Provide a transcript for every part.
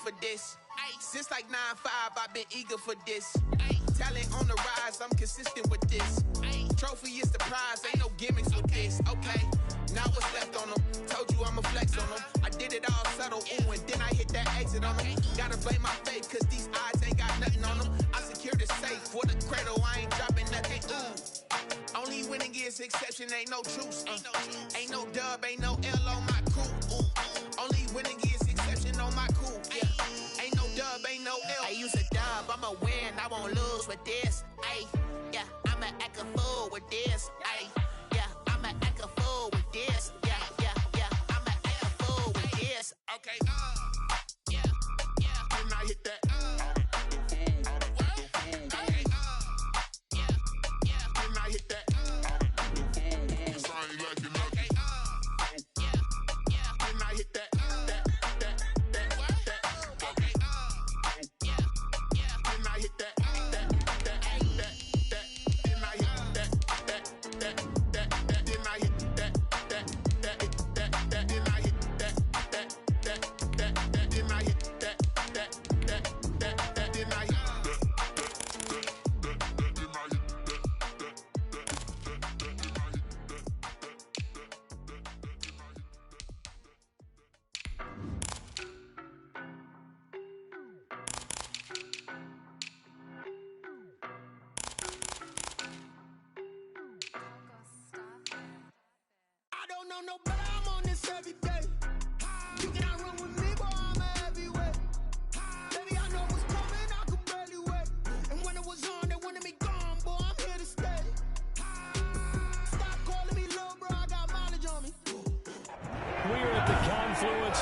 for this. Since like 9-5, I've been eager for this. Talent on the rise, I'm consistent with this. Trophy is the prize, ain't no gimmicks with this. Okay, now what's left on them? Told you I'ma flex on them. I did it all subtle, ooh, and then I hit that exit on them. Gotta blame my faith, cause these eyes ain't got nothing on them. I secured the safe for the cradle, I ain't dropping nothing, ooh. Only winning is exception, ain't no truce. Ain't no dub, ain't no L on my cool. Only winning is exception on my cool. Yeah. Ain't no dub, ain't no L. I use a dub, I'ma win, I won't lose with this. Ay, yeah, I'ma act a fool with this. Ay, yeah, I'ma act a fool with this. Yeah, yeah, yeah, I'ma act a fool with this. Okay, yeah, yeah. When I hit that,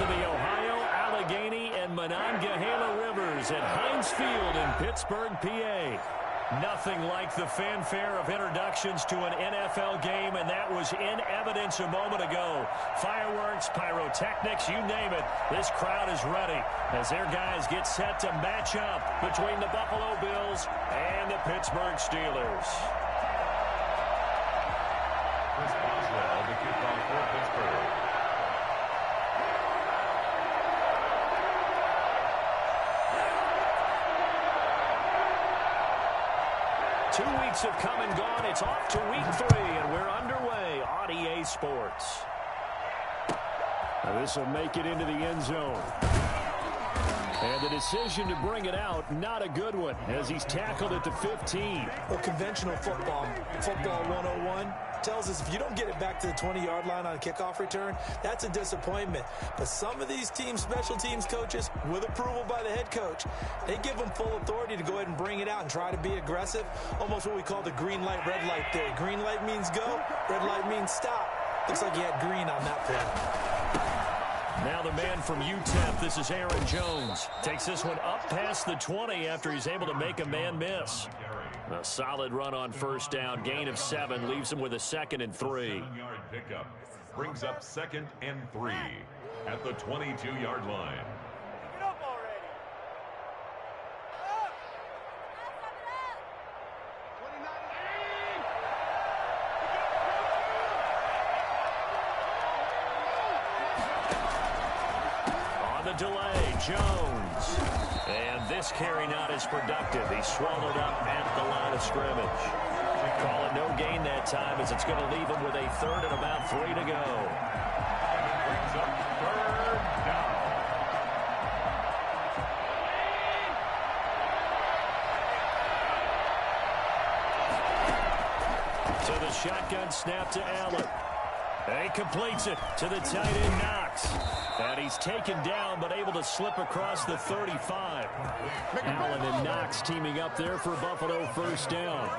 of the Ohio, Allegheny, and Monongahela Rivers at Heinz Field in Pittsburgh, PA. Nothing like the fanfare of introductions to an NFL game, and that was in evidence a moment ago. Fireworks, pyrotechnics, you name it. This crowd is ready as their guys get set to match up between the Buffalo Bills and the Pittsburgh Steelers. Chris Boswell, the kickoff for Pittsburgh. 2 weeks have come and gone. It's off to week 3, and we're underway on EA Sports. Now this will make it into the end zone. And the decision to bring it out, not a good one, as he's tackled at the 15. Well, conventional football 101, tells us if you don't get it back to the 20-yard line on a kickoff return, that's a disappointment. But some of these teams, special teams coaches, with approval by the head coach, they give them full authority to go ahead and bring it out and try to be aggressive, almost what we call the green light, red light theory. Green light means go, red light means stop. Looks like he had green on that play. Now the man from UTEP, this is Aaron Jones. Takes this one up past the 20 after he's able to make a man miss. A solid run on first down, gain of 7, leaves him with a 2nd and 3. Yard pickup brings up 2nd and 3 at the 22-yard line. Pick it up already. On the delay, Jones. And this carry not as productive. He's swallowed up at the line of scrimmage. Call it no gain that time as it's going to leave him with a 3rd and about 3 to go. And it brings up 3rd down. So the shotgun snap to Allen. And he completes it to the tight end, Knox. And he's taken down, but able to slip across the 35. Allen and Knox teaming up there for Buffalo first down.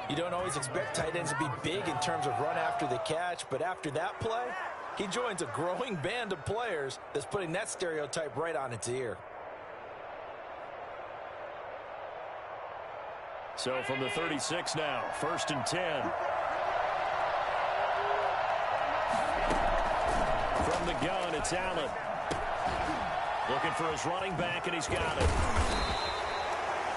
You don't always expect tight ends to be big in terms of run after the catch, but after that play, he joins a growing band of players that's putting that stereotype right on its ear. So from the 36 now, 1st and 10. From the gun, it's Allen. Looking for his running back, and he's got it.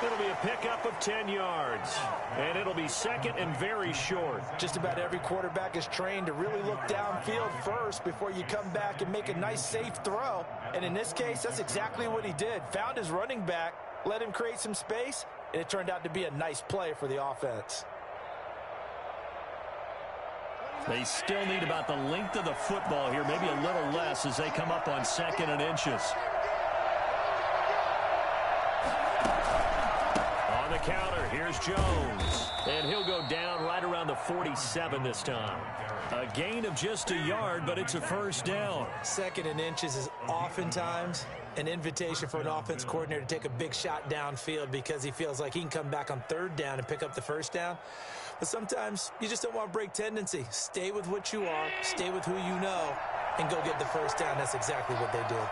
It'll be a pickup of 10 yards. And it'll be second and very short. Just about every quarterback is trained to really look downfield first before you come back and make a nice, safe throw. And in this case, that's exactly what he did. Found his running back, let him create some space, and it turned out to be a nice play for the offense. They still need about the length of the football here, maybe a little less as they come up on 2nd and inches. On the counter, here's Jones. And he'll go down right around the 47 this time. A gain of just a yard, but it's a first down. 2nd and inches is oftentimes an invitation for an offense coordinator to take a big shot downfield because he feels like he can come back on 3rd down and pick up the first down. But sometimes you just don't want to break tendency. Stay with what you are, stay with who you know, and go get the first down. That's exactly what they did.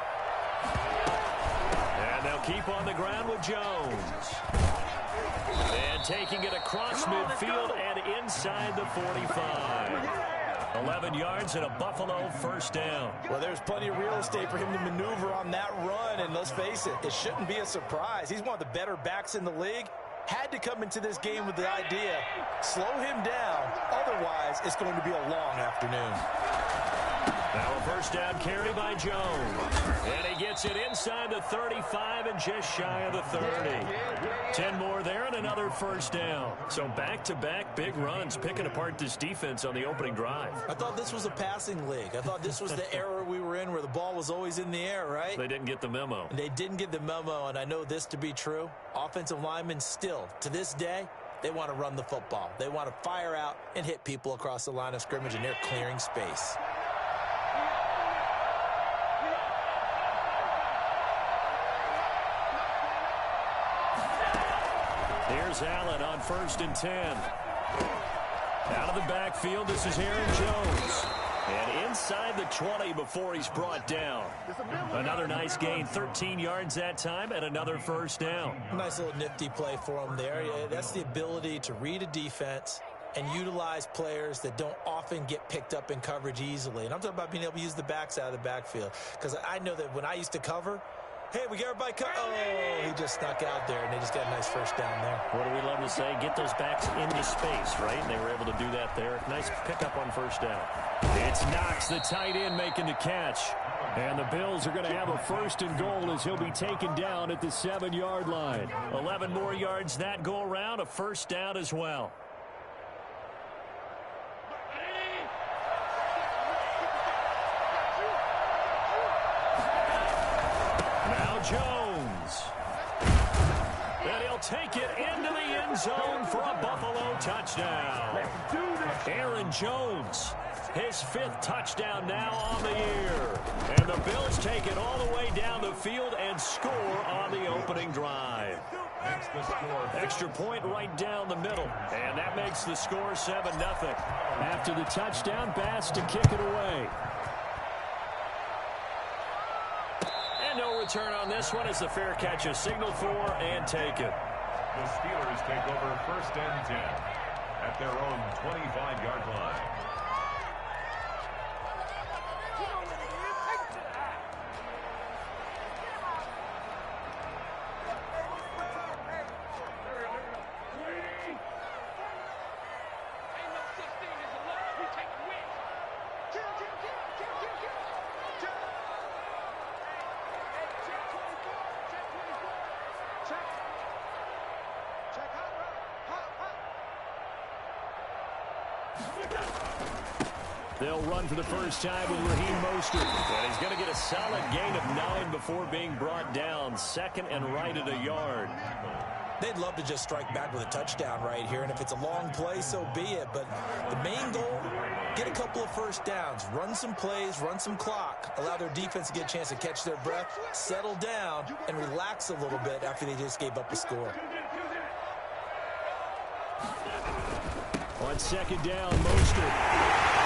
And they'll keep on the ground with Jones. And taking it across midfield and inside the 45. 11 yards and a Buffalo first down. Well, there's plenty of real estate for him to maneuver on that run, and let's face it, it shouldn't be a surprise. He's one of the better backs in the league. Had to come into this game with the idea, slow him down, otherwise it's going to be a long afternoon. Now a first down carry by Jones. And he gets it inside the 35 and just shy of the 30. 10 more there and another first down. So back-to-back big runs picking apart this defense on the opening drive. I thought this was a passing league. I thought this was the era we were in where the ball was always in the air, right? They didn't get the memo. They didn't get the memo, and I know this to be true. Offensive linemen still, to this day, they want to run the football. They want to fire out and hit people across the line of scrimmage, and they're clearing space. Here's Allen on 1st and 10. Out of the backfield, this is Aaron Jones. And inside the 20 before he's brought down. Another nice gain, 13 yards that time, and another first down. Nice little nifty play for him there. Yeah, that's the ability to read a defense and utilize players that don't often get picked up in coverage easily. And I'm talking about being able to use the backs out of the backfield. Because I know that when I used to cover, hey, we got everybody cut. Oh, he just snuck out there, and they just got a nice first down there. What do we love to say? Get those backs into space, right? And they were able to do that there. Nice pickup on first down. It's Knox, the tight end, making the catch. And the Bills are going to have a 1st and goal as he'll be taken down at the 7-yard line. 11 more yards that go around, a first down as well. Jones. And he'll take it into the end zone for a Buffalo touchdown. Aaron Jones, his 5th touchdown now on the year. And the Bills take it all the way down the field and score on the opening drive. Extra point right down the middle. And that makes the score 7-0. After the touchdown, Bass to kick it away. No return on this one as the fair catch is signaled for and taken. The Steelers take over 1st and 10 at their own 25-yard line. They'll run for the first time with Raheem Mostert. And he's going to get a solid gain of 9 before being brought down. 2nd and right at a yard. They'd love to just strike back with a touchdown right here. And if it's a long play, so be it. But the main goal, get a couple of first downs. Run some plays, run some clock. Allow their defense to get a chance to catch their breath, settle down, and relax a little bit after they just gave up a score. On 2nd down, Mostert.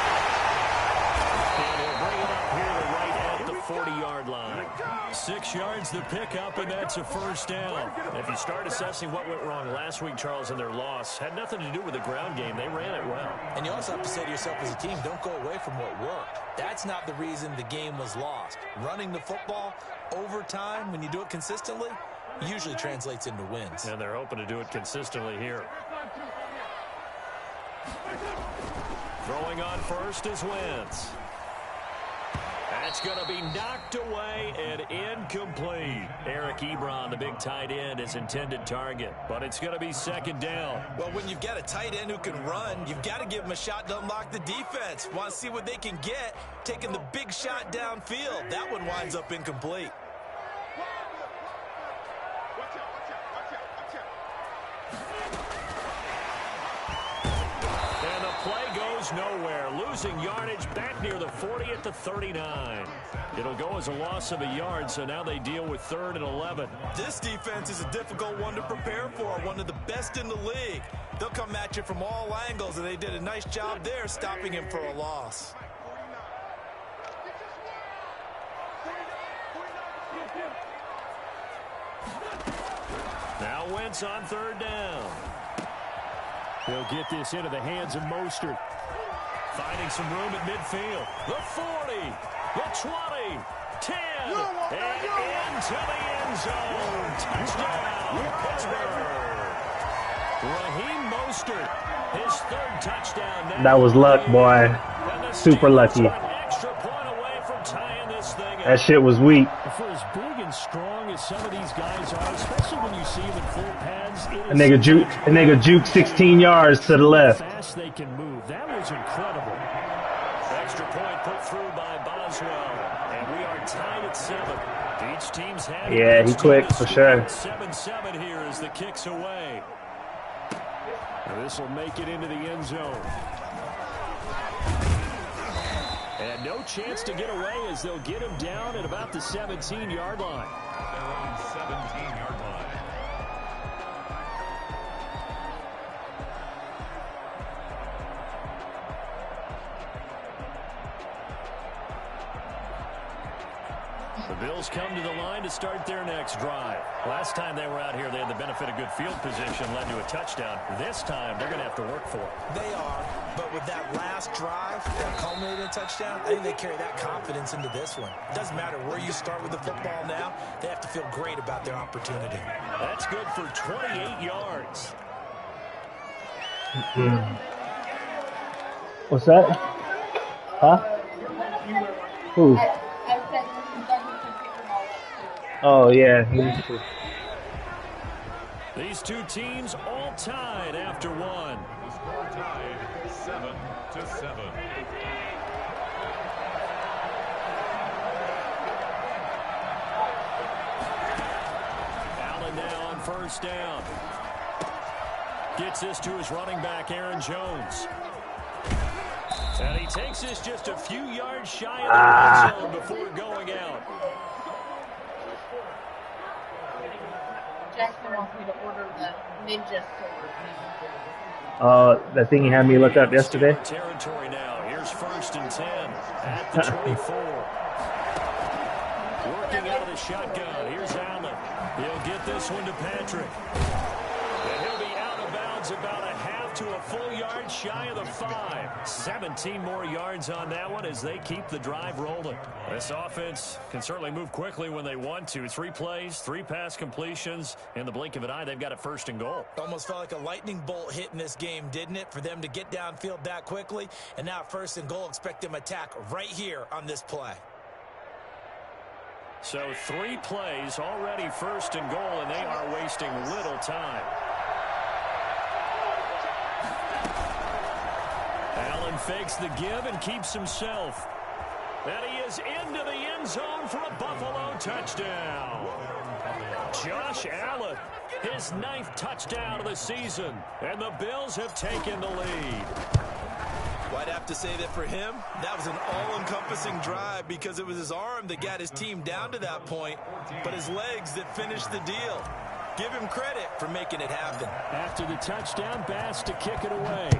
And he'll bring it up here to right at the 40-yard line. 6 yards the pickup, and that's a first down. If you start assessing what went wrong last week, Charles, in their loss, had nothing to do with the ground game. They ran it well. And you also have to say to yourself as a team, don't go away from what worked. That's not the reason the game was lost. Running the football over time, when you do it consistently, usually translates into wins. And they're hoping to do it consistently here. Throwing on first is Wentz. That's going to be knocked away and incomplete. Eric Ebron, the big tight end, is intended target, but it's going to be second down. Well, when you've got a tight end who can run, you've got to give him a shot to unlock the defense. Want to see what they can get, taking the big shot downfield. That one winds up incomplete. Play goes nowhere, losing yardage back near the 40 at the 39. It'll go as a loss of a yard, so now they deal with 3rd and 11. This defense is a difficult one to prepare for, one of the best in the league. They'll come at you from all angles, and they did a nice job there stopping him for a loss. Now Wentz on 3rd down. He'll get this into the hands of Mostert. Finding some room at midfield. The 40, the 20, 10, and into the end zone. Touchdown, Pittsburgh. Raheem Mostert, his 3rd touchdown now. That was luck, boy. Super lucky. Extra point away from tying this thing up. That shit was weak. For as big and strong as some of these guys are, especially when you see them in full pads, A nigga juke 16 yards to the left. Fast they can move. That was incredible. Extra point put through by Boswell, and we are tied at 7. Each team's had he quick for sure. 7-7 here as the kick's away. This will make it into the end zone. And no chance to get away as they'll get him down at about the 17-yard line. Their own 17-yard line. The Bills come to the line to start their next drive. Last time they were out here, they had the benefit of good field position, led to a touchdown. This time, they're going to have to work for it. They are, but with that last drive that culminated in a touchdown, I think they carry that confidence into this one. It doesn't matter where you start with the football now. They have to feel great about their opportunity. That's good for 28 yards. What's that? Huh? Who? Oh, yeah. These two teams all tied after one. The score tied 7-7. Allen now on 1st down. Gets this to his running back, Aaron Jones. And he takes this just a few yards shy of the end zone before going out. Jackson wants me to order the Ninja sword. The thing you had me look up yesterday. Territory now. Here's 1st and 10 at the 24. Working out of the shotgun. Here's Allen. He'll get this one to Patrick. And he'll be out of bounds about a half to a full yard shy of the 5. 17 more yards on that one as they keep the drive rolling. This offense can certainly move quickly when they want to. 3 plays, 3 pass completions. In the blink of an eye, they've got it 1st and goal. Almost felt like a lightning bolt hit in this game, didn't it? For them to get downfield that quickly. And now 1st and goal, expect them to attack right here on this play. So 3 plays already 1st and goal, and they are wasting little time. Allen fakes the give and keeps himself. And he is into the end zone for a Buffalo touchdown. Josh Allen, his 9th touchdown of the season. And the Bills have taken the lead. Well, I'd have to say that for him, that was an all-encompassing drive because it was his arm that got his team down to that point, but his legs that finished the deal. Give him credit for making it happen. After the touchdown, Bass to kick it away.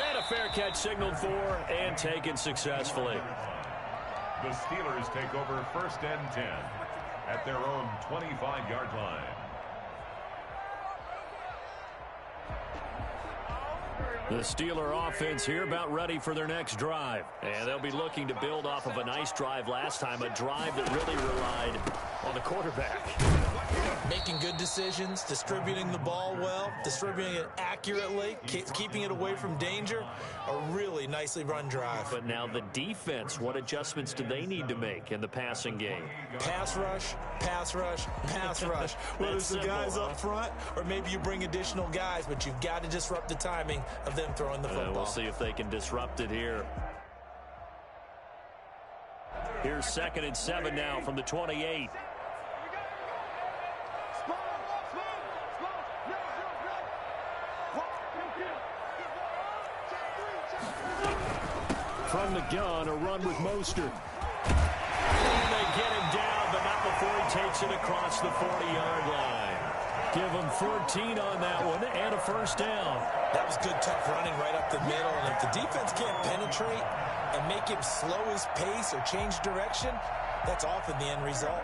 And a fair catch signaled for and taken successfully. The Steelers take over 1st and 10 at their own 25-yard line. The Steeler offense here about ready for their next drive. And they'll be looking to build off of a nice drive last time, a drive that really relied on the quarterback. Making good decisions, distributing the ball well, distributing it accurately, keeping it away from danger. A really nicely run drive. But now the defense, what adjustments do they need to make in the passing game? Pass rush, pass rush, pass rush. Whether it's the guys up front or maybe you bring additional guys, but you've got to disrupt the timing of them throwing the football. We'll see if they can disrupt it here. Here's 2nd and 7 now from the 28. From the gun, a run with Mostert. And they get him down, but not before he takes it across the 40-yard line. Give him 14 on that one and a first down. That was good, tough running right up the middle. And if the defense can't penetrate and make him slow his pace or change direction, that's often the end result.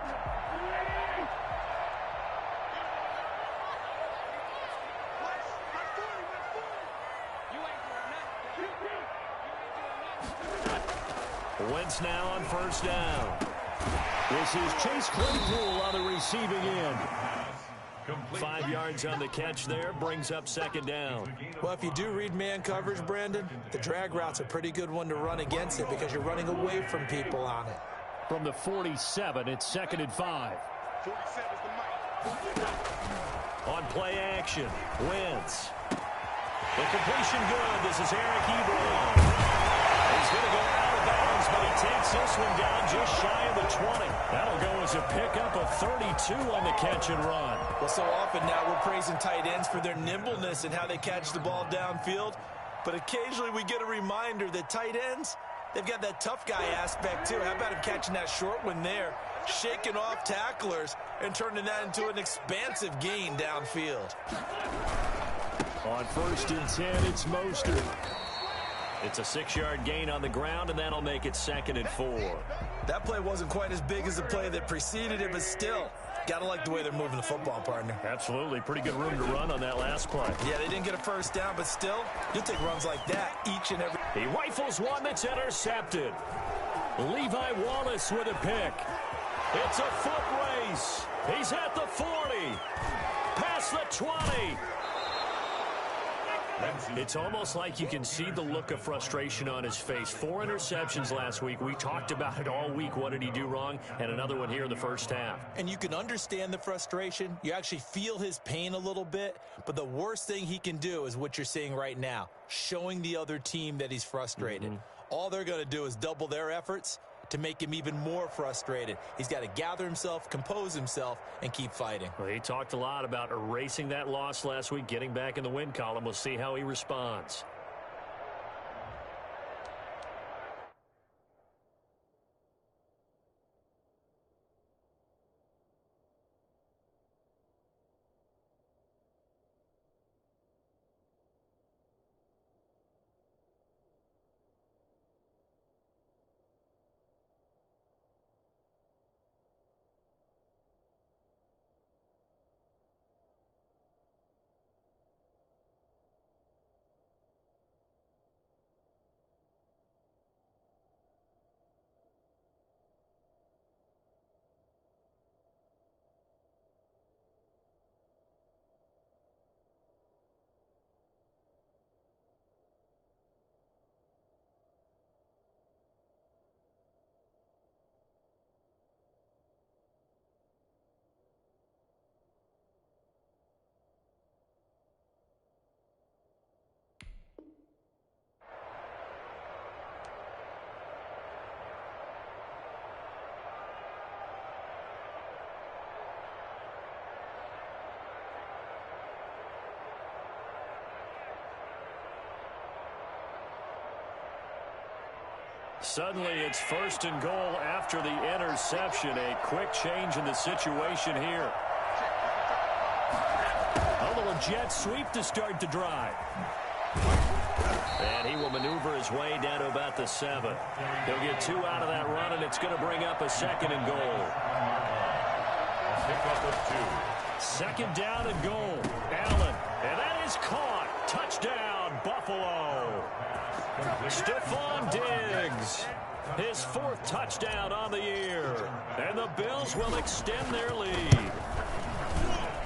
Wentz now on first down. This is Chase Claypool on the receiving end. 5 yards on the catch there, brings up 2nd down. Well, if you do read man coverage, Brandon, the drag route's a pretty good one to run against it because you're running away from people on it. From the 47, it's 2nd and 5. On play action, Wentz. The completion good. This is Eric Ebron. He's going to go out of bounds, but he takes this one down just shy of the 20. That'll go as a pickup of 32 on the catch and run. Well, so often now we're praising tight ends for their nimbleness and how they catch the ball downfield. But occasionally we get a reminder that tight ends, they've got that tough guy aspect too. How about him catching that short one there, shaking off tacklers, and turning that into an expansive gain downfield. On 1st and 10, it's Mostert. It's a 6-yard gain on the ground, and that'll make it 2nd and 4. That play wasn't quite as big as the play that preceded it, but still, got to like the way they're moving the football, partner. Absolutely. Pretty good room to run on that last play. Yeah, they didn't get a first down, but still, you'll take runs like that each and every. He rifles one that's intercepted. Levi Wallace with a pick. It's a foot race. He's at the 40. Past the 20. It's almost like you can see the look of frustration on his face. 4 interceptions last week. We talked about it all week. What did he do wrong? And another one here in the first half. And you can understand the frustration. You actually feel his pain a little bit. But the worst thing he can do is what you're seeing right now, showing the other team that he's frustrated. All they're going to do is double their efforts to make him even more frustrated. He's got to gather himself, compose himself, and keep fighting. Well, he talked a lot about erasing that loss last week, getting back in the win column. We'll see how he responds. Suddenly it's 1st and goal after the interception. A quick change in the situation here. A little jet sweep to start the drive. And he will maneuver his way down to about the 7. He'll get 2 out of that run, and it's going to bring up a 2nd and goal. A pickup of 2. 2nd down and goal. Allen, and that is caught. Touchdown, Buffalo. Stephon Diggs, his 4th touchdown on the year. And the Bills will extend their lead.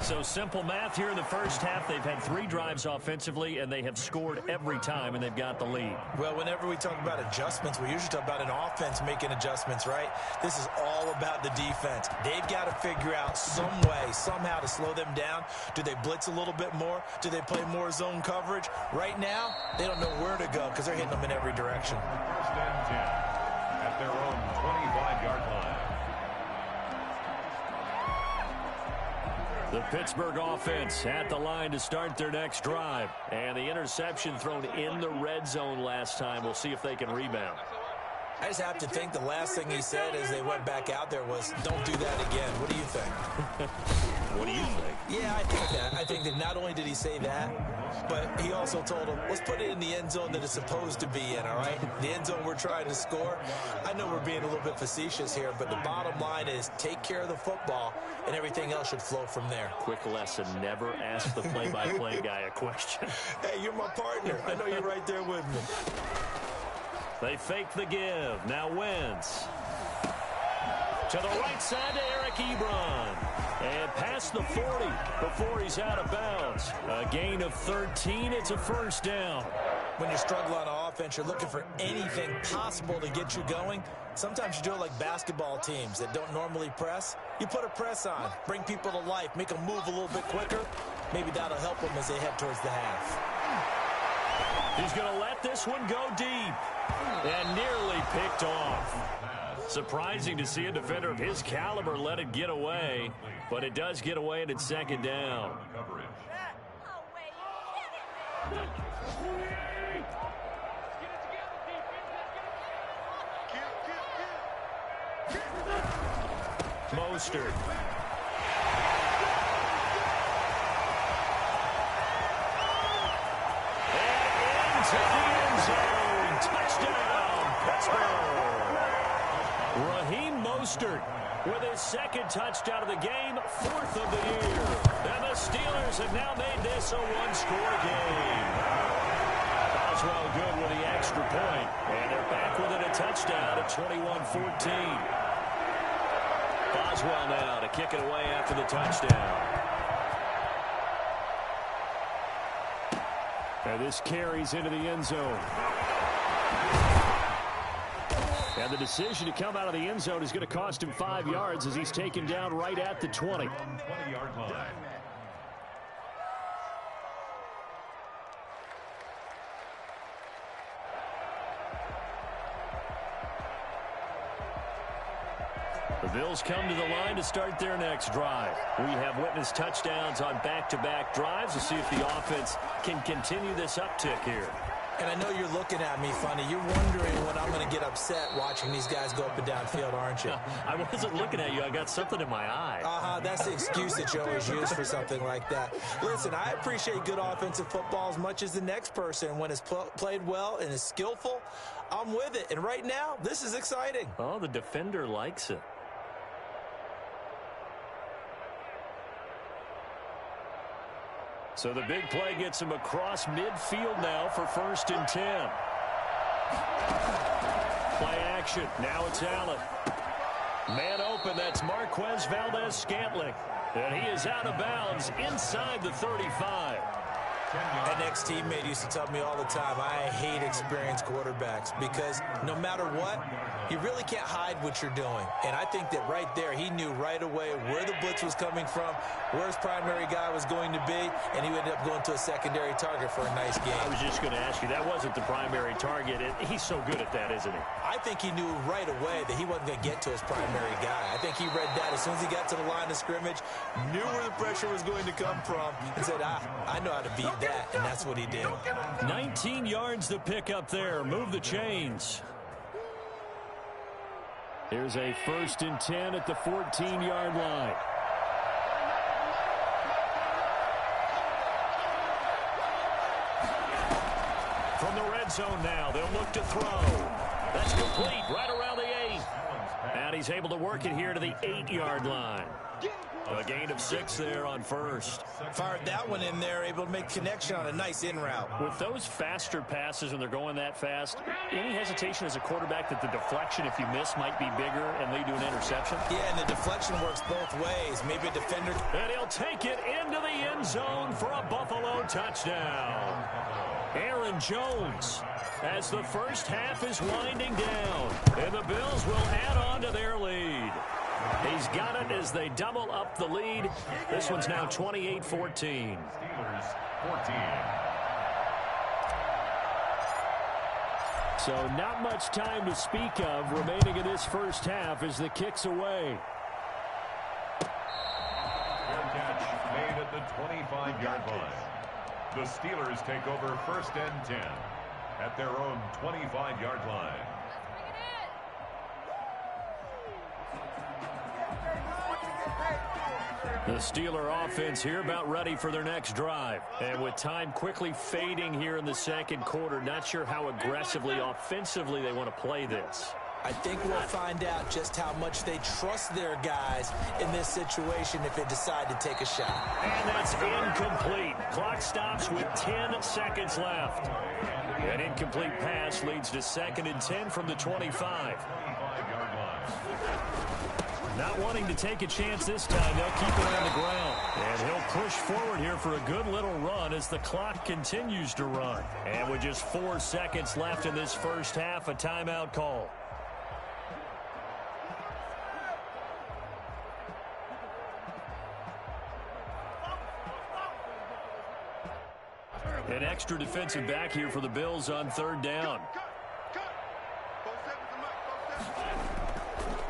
So simple math here in the first half. They've had 3 drives offensively, and they have scored every time, and they've got the lead. Well, whenever we talk about adjustments, we usually talk about an offense making adjustments, right? This is all about the defense. They've got to figure out some way, somehow to slow them down. Do they blitz a little bit more? Do they play more zone coverage? Right now, they don't know where to go because they're hitting them in every direction. First and 10 at their own 25-yard line. The Pittsburgh offense at the line to start their next drive. And the interception thrown in the red zone last time. We'll see if they can rebound. I just have to think the last thing he said as they went back out there was, don't do that again. What do you think? What do you think? Yeah, I think that. I think that not only did he say that, but he also told him, let's put it in the end zone that it's supposed to be in, all right? The end zone we're trying to score. I know we're being a little bit facetious here, but the bottom line is take care of the football, and everything else should flow from there. Quick lesson, never ask the play-by-play guy a question. Hey, you're my partner. I know you're right there with me. They fake the give. Now Wentz. To the right side to Eric Ebron. And past the 40 before he's out of bounds. A gain of 13. It's a first down. When you're struggling on offense, you're looking for anything possible to get you going. Sometimes you do it like basketball teams that don't normally press. You put a press on, bring people to life, make them move a little bit quicker. Maybe that'll help them as they head towards the half. He's going to let this one go deep. And nearly picked off. Surprising to see a defender of his caliber let it get away. But it does get away, and it's second down. Mostert. To the end zone. Touchdown, Pittsburgh. Raheem Mostert with his 2nd touchdown of the game, 4th of the year. And the Steelers have now made this a 1-score game. Boswell good with the extra point. And they're back with it, a touchdown at 21-14. Boswell now to kick it away after the touchdown. And this carries into the end zone. And the decision to come out of the end zone is going to cost him 5 yards as he's taken down right at the 20. 20-yard line. The Bills come to the line to start their next drive. We have witnessed touchdowns on back-to-back drives. We'll see if the offense can continue this uptick here. And I know you're looking at me funny. You're wondering when I'm going to get upset watching these guys go up and down field, aren't you? I wasn't looking at you. I got something in my eye. That's the excuse that you always use for something like that. Listen, I appreciate good offensive football as much as the next person. When it's played well and is skillful, I'm with it. And right now, this is exciting. Oh, the defender likes it. So the big play gets him across midfield now for 1st and 10. Play action. Now it's Allen. Man open. That's Marquez Valdes-Scantling. And he is out of bounds inside the 35. An ex-teammate used to tell me all the time, I hate experienced quarterbacks because no matter what, you really can't hide what you're doing. And I think that right there, he knew right away where the blitz was coming from, where his primary guy was going to be, and he ended up going to a secondary target for a nice game. I was just going to ask you, that wasn't the primary target. He's so good at that, isn't he? I think he knew right away that he wasn't going to get to his primary guy. I think he read that as soon as he got to the line of scrimmage, knew where the pressure was going to come from, and said, I know how to beat that, and that's what he did. 19 yards to pick up there. Move the chains. Here's a 1st and 10 at the 14-yard line. From the red zone now, they'll look to throw. That's complete right around the 8. And he's able to work it here to the 8-yard line. A gain of 6 there on first. Fired that one in there, able to make connection on a nice in route. With those faster passes when they're going that fast, any hesitation as a quarterback that the deflection, if you miss, might be bigger and lead to an interception? Yeah, and the deflection works both ways. Maybe a defender. And he'll take it into the end zone for a Buffalo touchdown. Aaron Jones, as the first half is winding down, and the Bills will add on to their lead. He's got it as they double up the lead. This one's now 28-14. Steelers 14. So not much time to speak of remaining in this first half as the kick's away. Fair catch made at the 25-yard line. The Steelers take over first and 10 at their own 25-yard line. The Steeler offense here about ready for their next drive. And with time quickly fading here in the second quarter, not sure how aggressively, offensively they want to play this. I think we'll find out just how much they trust their guys in this situation if they decide to take a shot. And that's incomplete. Clock stops with 10 seconds left. An incomplete pass leads to 2nd and 10 from the 25. Not wanting to take a chance this time, they'll keep it on the ground. And he'll push forward here for a good little run as the clock continues to run. And with just 4 seconds left in this first half, a timeout call. An extra defensive back here for the Bills on 3rd down.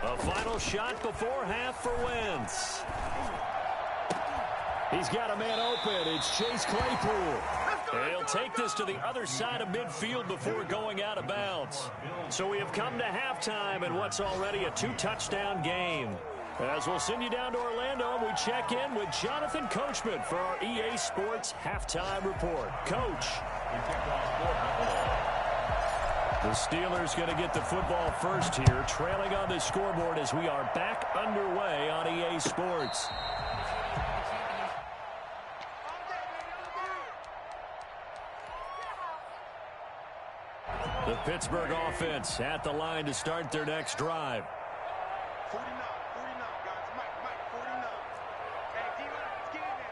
A final shot before half for Wentz. He's got a man open. It's Chase Claypool. And he'll take this to the other side of midfield before going out of bounds. So we have come to halftime in what's already a 2-touchdown game. As we'll send you down to Orlando, and we check in with Jonathan Coachman for our EA Sports Halftime Report. Coach. The Steelers going to get the football first here, trailing on the scoreboard as we are back underway on EA Sports. The Pittsburgh offense at the line to start their next drive. 49, guys. Mike, 49. Hey, D-line, let's get in there.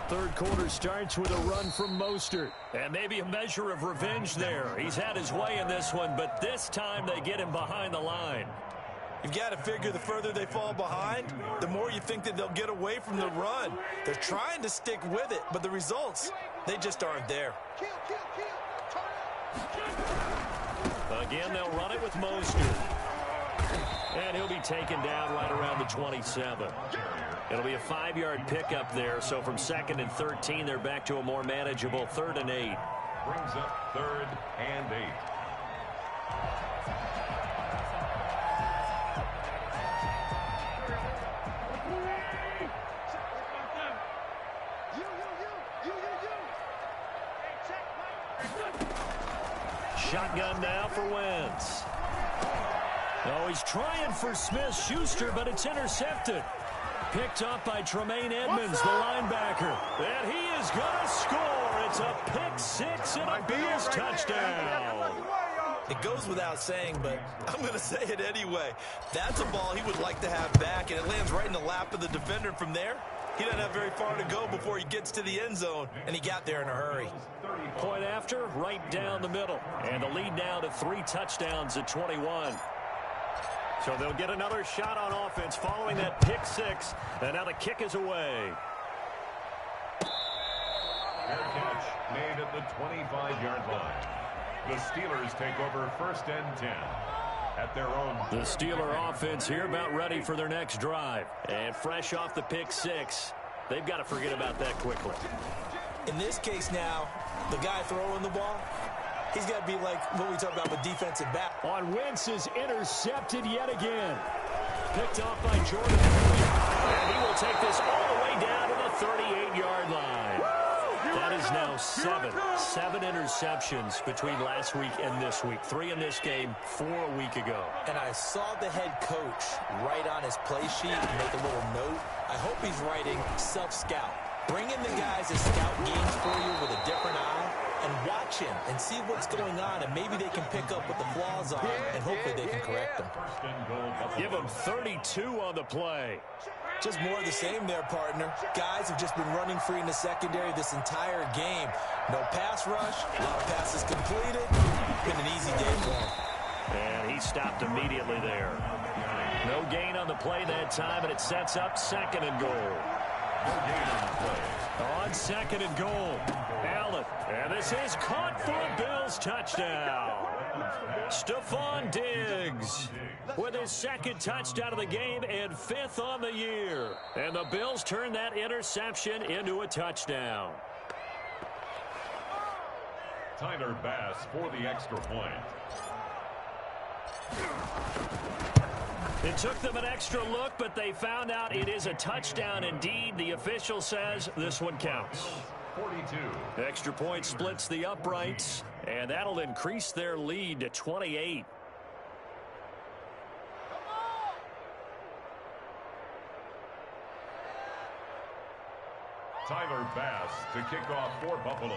Third quarter starts with a run from Mostert. And maybe a measure of revenge there. He's had his way in this one, but this time they get him behind the line. You've got to figure the further they fall behind, the more you think that they'll get away from the run. They're trying to stick with it, but the results, they just aren't there. Again, they'll run it with Mostert. And he'll be taken down right around the 27. It'll be a 5-yard pickup there, so from 2nd and 13, they're back to a more manageable 3rd and 8. Brings up 3rd and 8. Shotgun now for Wentz. Oh, he's trying for Smith-Schuster, but it's intercepted. Picked up by Tremaine Edmonds, the linebacker. And he is going to score. It's a pick-6 and a Bills touchdown. It goes without saying, but I'm going to say it anyway. That's a ball he would like to have back, and it lands right in the lap of the defender. From there, he doesn't have very far to go before he gets to the end zone, and he got there in a hurry. Point after, right down the middle. And the lead now to 3 touchdowns at 21. So they'll get another shot on offense following that pick-6, and now the kick is away. Fair catch made at the 25-yard line. The Steelers take over first and 10 at their own. The Steeler offense here about ready for their next drive. And fresh off the pick-6, they've got to forget about that quickly. In this case now, the guy throwing the ball, he's got to be like what we talk about with defensive back. On Wentz is intercepted yet again. Picked off by Jordan. And he will take this all the way down to the 38-yard line. That is now 7. 7 interceptions between last week and this week. 3 in this game, 4 a week ago. And I saw the head coach write on his play sheet and make a little note. I hope he's writing self-scout. Bring in the guys that scout games for you with a different eye and watch him and see what's going on, and maybe they can pick up what the flaws are, and hopefully they can correct them. Give him 32 on the play. Just more of the same there, partner. Guys have just been running free in the secondary this entire game. No pass rush, a lot of passes completed. Been an easy day for him. And he stopped immediately there. No gain on the play that time, and it sets up 2nd and goal. No gain on the play. On 2nd and goal, Allen. And this is caught for a Bills touchdown. Stephon Diggs with his 2nd touchdown of the game and 5th on the year. And the Bills turn that interception into a touchdown. Tyler Bass for the extra point. It took them an extra look, but they found out it is a touchdown indeed. The official says this one counts. 42. Extra point splits the uprights, and that'll increase their lead to 28. Tyler Bass to kick off for Buffalo.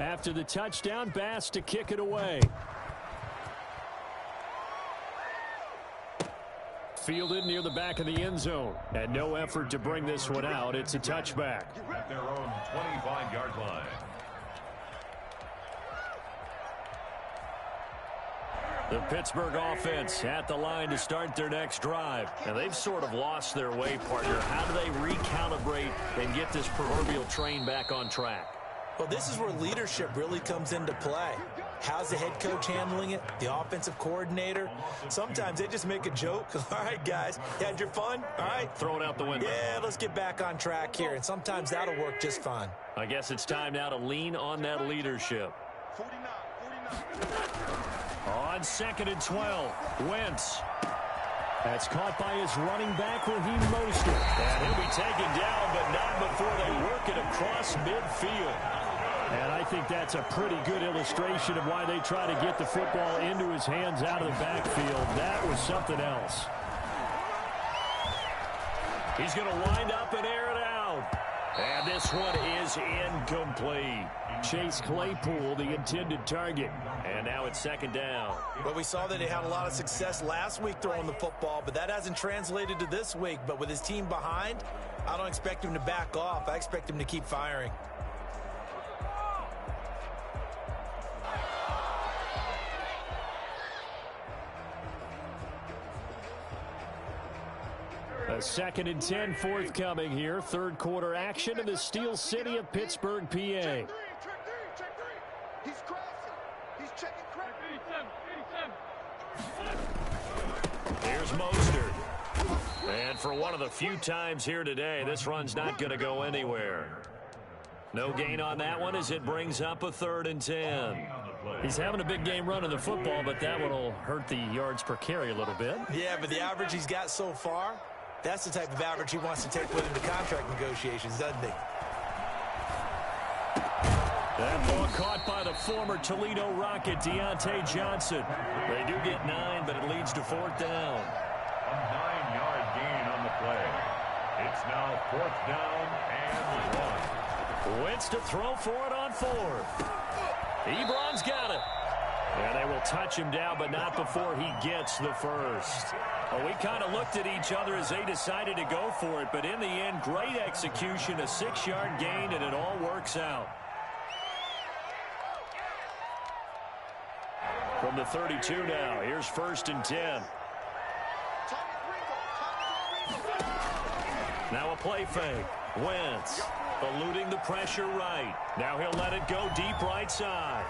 After the touchdown, Bass to kick it away. Fielded near the back of the end zone. And no effort to bring this one out. It's a touchback. At their own 25-yard line. The Pittsburgh offense at the line to start their next drive. And they've sort of lost their way, partner. How do they recalibrate and get this proverbial train back on track? Well, this is where leadership really comes into play. How's the head coach handling it? The offensive coordinator? Sometimes they just make a joke. All right, guys, you had your fun? All right. Throw it out the window. Yeah, let's get back on track here. And sometimes that'll work just fine. I guess it's time now to lean on that leadership. 49. On 2nd and 12, Wentz. That's caught by his running back, Raheem Mostert. And he'll be taken down, but not before they work it across midfield. And I think that's a pretty good illustration of why they try to get the football into his hands out of the backfield. That was something else. He's going to wind up and air it out. And this one is incomplete. Chase Claypool, the intended target. And now it's 2nd down. Well, we saw that he had a lot of success last week throwing the football, but that hasn't translated to this week. But with his team behind, I don't expect him to back off. I expect him to keep firing. A 2nd and 10 forthcoming here. 3rd quarter action in the Steel City of Pittsburgh, PA. Check three. He's crossing. He's checking crack. Here's Mostert. And for one of the few times here today, this run's not going to go anywhere. No gain on that one as it brings up a 3rd and 10. He's having a big game running the football, but that one will hurt the yards per carry a little bit. Yeah, but the average he's got so far, that's the type of average he wants to take with him to contract negotiations, doesn't he? That ball caught by the former Toledo Rocket, Deontay Johnson. They do get 9, but it leads to 4th down. A 9-yard gain on the play. It's now 4th down and 1. Wentz to throw for it on 4th. Ebron's got it. And they will touch him down, but not before he gets the first. Well, we kind of looked at each other as they decided to go for it, but in the end, great execution, a 6-yard gain, and it all works out. From the 32 now, here's 1st and 10. Now a play fake. Wentz eluding the pressure right. Now he'll let it go deep right side.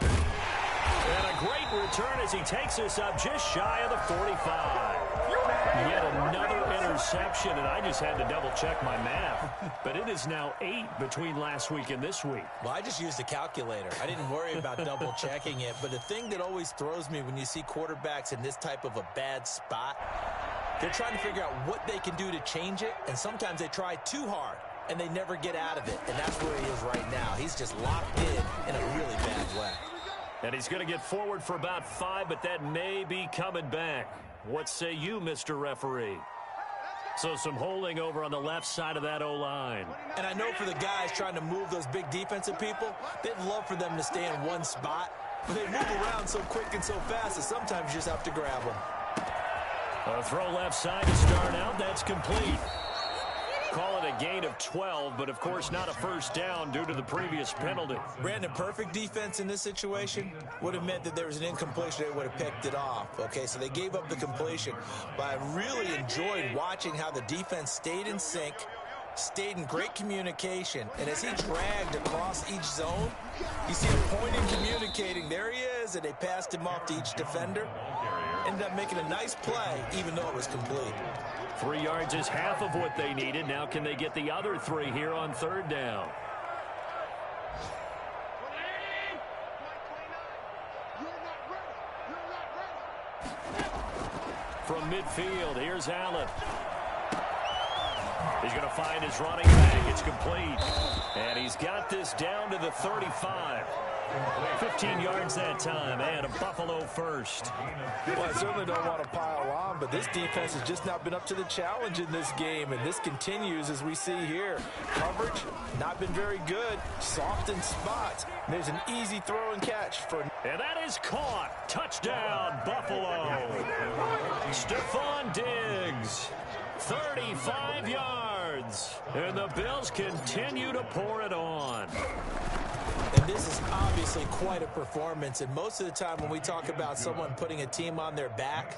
And a great return as he takes us up just shy of the 45. Yet another interception, and I just had to double-check my math. But it is now 8 between last week and this week. Well, I just used a calculator. I didn't worry about double-checking it. But the thing that always throws me when you see quarterbacks in this type of a bad spot, they're trying to figure out what they can do to change it, and sometimes they try too hard, and they never get out of it. And that's where he is right now. He's just locked in a really bad way. And he's going to get forward for about 5, but that may be coming back. What say you, Mr. Referee? So some holding over on the left side of that O-line. And I know for the guys trying to move those big defensive people, they'd love for them to stay in one spot. But they move around so quick and so fast that sometimes you just have to grab them. A throw left side to start out. That's complete. Call it a gain of 12, but of course not a first down due to the previous penalty. Brandon, perfect defense in this situation would have meant that there was an incompletion. They would have picked it off. Okay, so they gave up the completion. But I really enjoyed watching how the defense stayed in sync, stayed in great communication, and as he dragged across each zone, you see him pointing, communicating. There he is, and they passed him off to each defender. Ended up making a nice play, even though it was complete. 3 yards is half of what they needed. Now can they get the other 3 here on third down? From midfield, here's Allen. He's going to find his running back. It's complete. And he's got this down to the 35. 15 yards that time, and a Buffalo first. Well, I certainly don't want to pile on, but this defense has just not been up to the challenge in this game, and this continues as we see here. Coverage, not been very good. Soft in spots. There's an easy throw and catch for... And that is caught. Touchdown, Buffalo. Stephon Diggs. 35 yards. And the Bills continue to pour it on. And this is obviously quite a performance. And most of the time when we talk about someone putting a team on their back,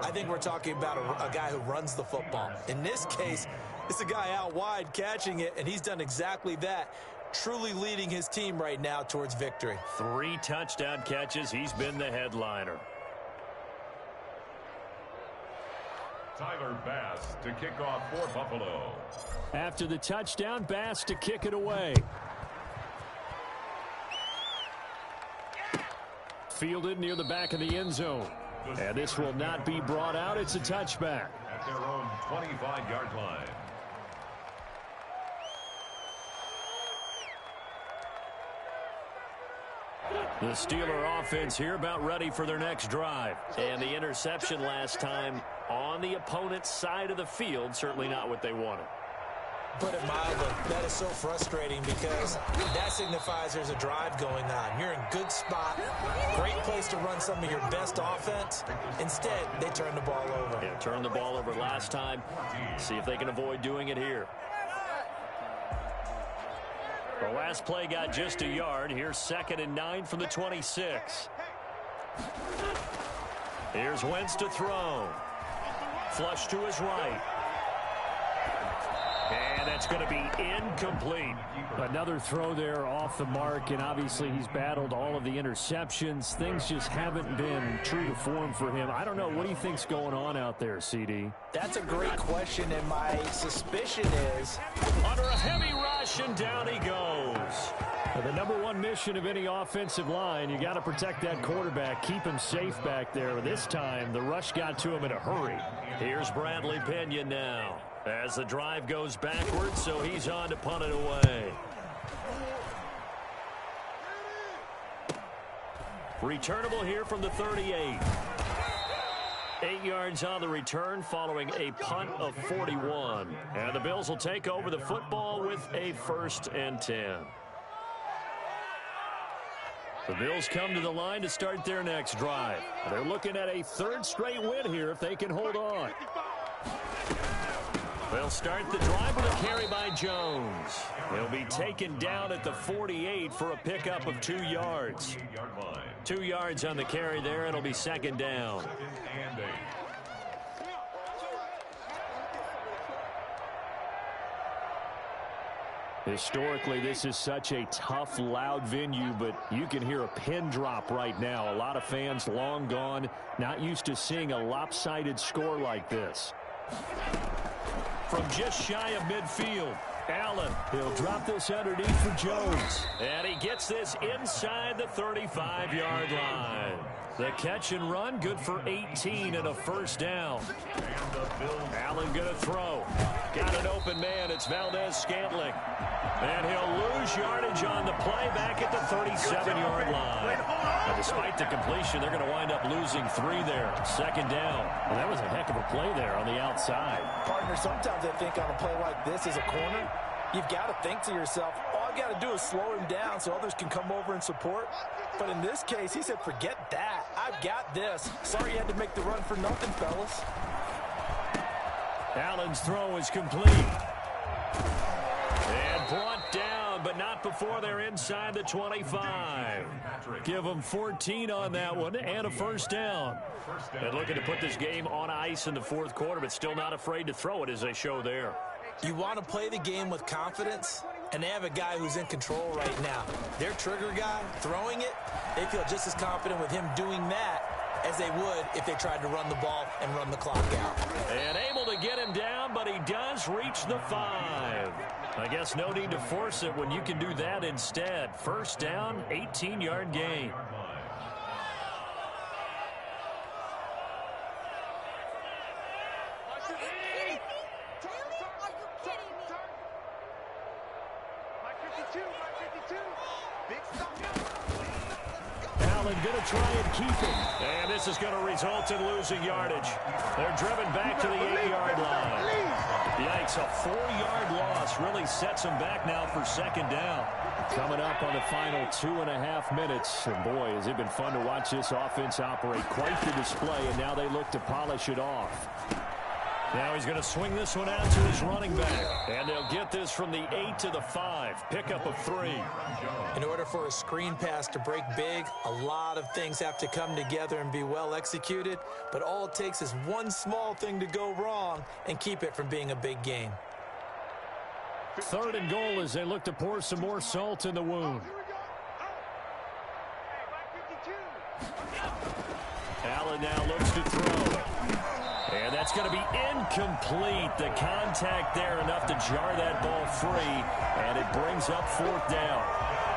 I think we're talking about a guy who runs the football. In this case, it's a guy out wide catching it, and he's done exactly that, truly leading his team right now towards victory. 3 touchdown catches. He's been the headliner. Tyler Bass to kick off for Buffalo. After the touchdown, Bass to kick it away. Fielded near the back of the end zone. And this will not be brought out. It's a touchback. At their own 25-yard line. The Steeler offense here about ready for their next drive. And the interception last time on the opponent's side of the field, certainly not what they wanted. Put it mildly, that is so frustrating because that signifies there's a drive going on. You're in good spot, great place to run some of your best offense. Instead, they turn the ball over. Yeah, turned the ball over last time. See if they can avoid doing it here. The last play got just a yard. Here's 2nd and 9 from the 26. Here's Wentz to throw. Flush to his right. And that's going to be incomplete. Another throw there off the mark, and obviously he's battled all of the interceptions. Things just haven't been true to form for him. I don't know. What do you think's going on out there, CD? That's a great question, and my suspicion is... Under a heavy rush, and down he goes. The number one mission of any offensive line, you got to protect that quarterback, keep him safe back there. This time, the rush got to him in a hurry. Here's Bradley Pinion now, as the drive goes backwards, so he's on to punt it away. Returnable here from the 38. 8 yards on the return following a punt of 41. And the Bills will take over the football with a 1st and 10. The Bills come to the line to start their next drive. They're looking at a 3rd straight win here if they can hold on. They'll start the drive with a carry by Jones. He'll be taken down at the 48 for a pickup of 2 yards. 2 yards on the carry there, and it'll be 2nd down. Historically, this is such a tough, loud venue, but you can hear a pin drop right now. A lot of fans long gone, not used to seeing a lopsided score like this. From just shy of midfield, Allen, he'll drop this underneath for Jones. And he gets this inside the 35-yard line. The catch and run, good for 18 and a first down. Allen going to throw. Got an open man. It's Valdez-Scantling. And he'll lose yardage on the play back at the 37-yard line. But despite the completion, they're going to wind up losing 3 there. Second down. Well, that was a heck of a play there on the outside. Partner, sometimes I think on a play like this as a corner, you've got to think to yourself, all I got to do is slow him down so others can come over and support. But in this case, he said, forget that. I've got this. Sorry you had to make the run for nothing, fellas. Allen's throw is complete. And brought down, but not before they're inside the 25. Give them 14 on that one and a first down. And looking to put this game on ice in the fourth quarter, but still not afraid to throw it as they show there. You want to play the game with confidence, and they have a guy who's in control right now. Their trigger guy, throwing it, they feel just as confident with him doing that as they would if they tried to run the ball and run the clock out. And able to get him down, but he does reach the 5. I guess no need to force it when you can do that instead. First down, 18-yard gain. Allen going to try and keep him. And this is going to result in losing yardage. They're driven back to the 8-yard line. Yikes, a 4-yard loss really sets them back now for second down. Coming up on the final 2.5 minutes. And boy, has it been fun to watch this offense operate. Quite the display, and now they look to polish it off. Now he's going to swing this one out to his running back. And they'll get this from the 8 to the 5. Pickup of 3. In order for a screen pass to break big, a lot of things have to come together and be well executed. But all it takes is one small thing to go wrong and keep it from being a big gain. 3rd and goal as they look to pour some more salt in the wound. Allen now looks to throw. And that's going to be incomplete. The contact there enough to jar that ball free. And it brings up 4th down.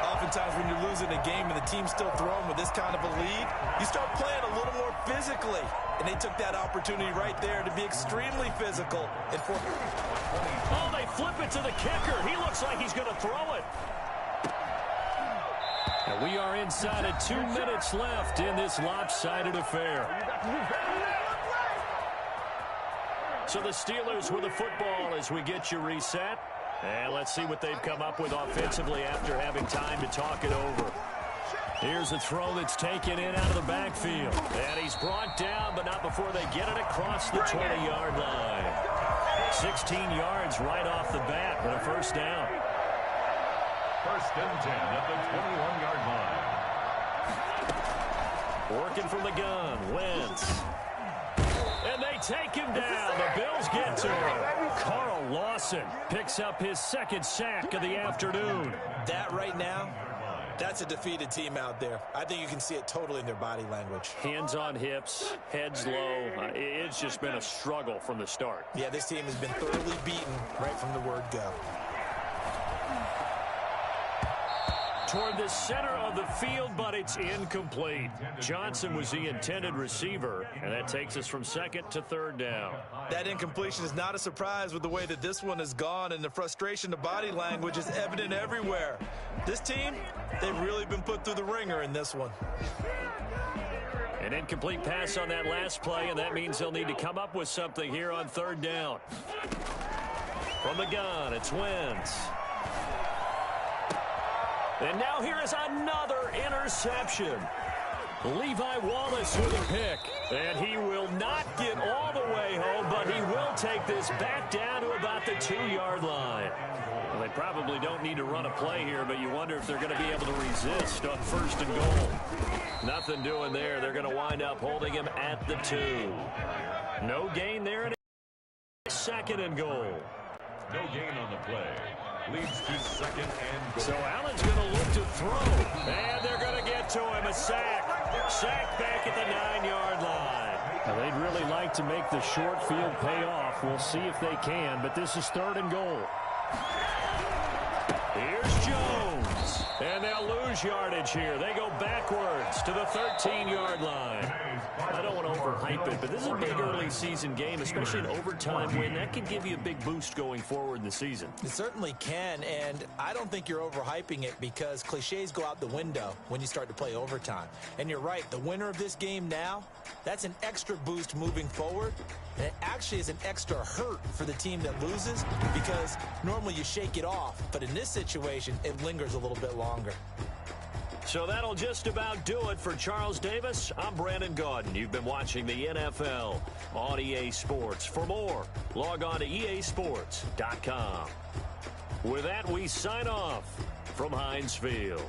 Oftentimes when you're losing a game and the team's still throwing with this kind of a lead, you start playing a little more physically. And they took that opportunity right there to be extremely physical. Oh, they flip it to the kicker. He looks like he's going to throw it. And we are inside of 2 minutes left in this lopsided affair. So the Steelers with the football as we get you reset. And let's see what they've come up with offensively after having time to talk it over. Here's a throw that's taken in out of the backfield. And he's brought down, but not before they get it across the 20-yard line. 16 yards right off the bat, but a first down. 1st and 10 at the 21-yard line. Working from the gun, Wentz. And they take him down. The Bills get to him. Carl Lawson picks up his 2nd sack of the afternoon. That right now, that's a defeated team out there. I think you can see it totally in their body language. Hands on hips, heads low. It's just been a struggle from the start. Yeah, this team has been thoroughly beaten right from the word go. Toward the center of the field, but it's incomplete. Johnson was the intended receiver, and that takes us from 2nd to 3rd down. That incompletion is not a surprise with the way that this one has gone, and the frustration, the body language is evident everywhere. This team, they've really been put through the ringer in this one. An incomplete pass on that last play, and that means they'll need to come up with something here on 3rd down. From the gun, it's Wentz. And now here is another interception. Levi Wallace with a pick. And he will not get all the way home, but he will take this back down to about the 2-yard line. Well, they probably don't need to run a play here, but you wonder if they're going to be able to resist on 1st and goal. Nothing doing there. They're going to wind up holding him at the 2. No gain there. 2nd and goal. No gain on the play. leads to second and goal. So Allen's going to look to throw. And they're going to get to him. A sack. Sack back at the 9-yard line. Now, they'd really like to make the short field pay off. We'll see if they can, but this is 3rd and goal. Here's Jones. And they'll lose yardage here. They go backwards to the 13-yard line. I don't want to overhype it, but this is a big early season game, especially an overtime win. That could give you a big boost going forward in the season. It certainly can, and I don't think you're overhyping it because cliches go out the window when you start to play overtime. And you're right, the winner of this game now, that's an extra boost moving forward. And it actually is an extra hurt for the team that loses because normally you shake it off. But in this situation, it lingers a little bit longer. So that'll just about do it for Charles Davis. I'm Brandon Gaudin. You've been watching the NFL on EA Sports. For more, log on to easports.com. With that, we sign off from Heinz Field.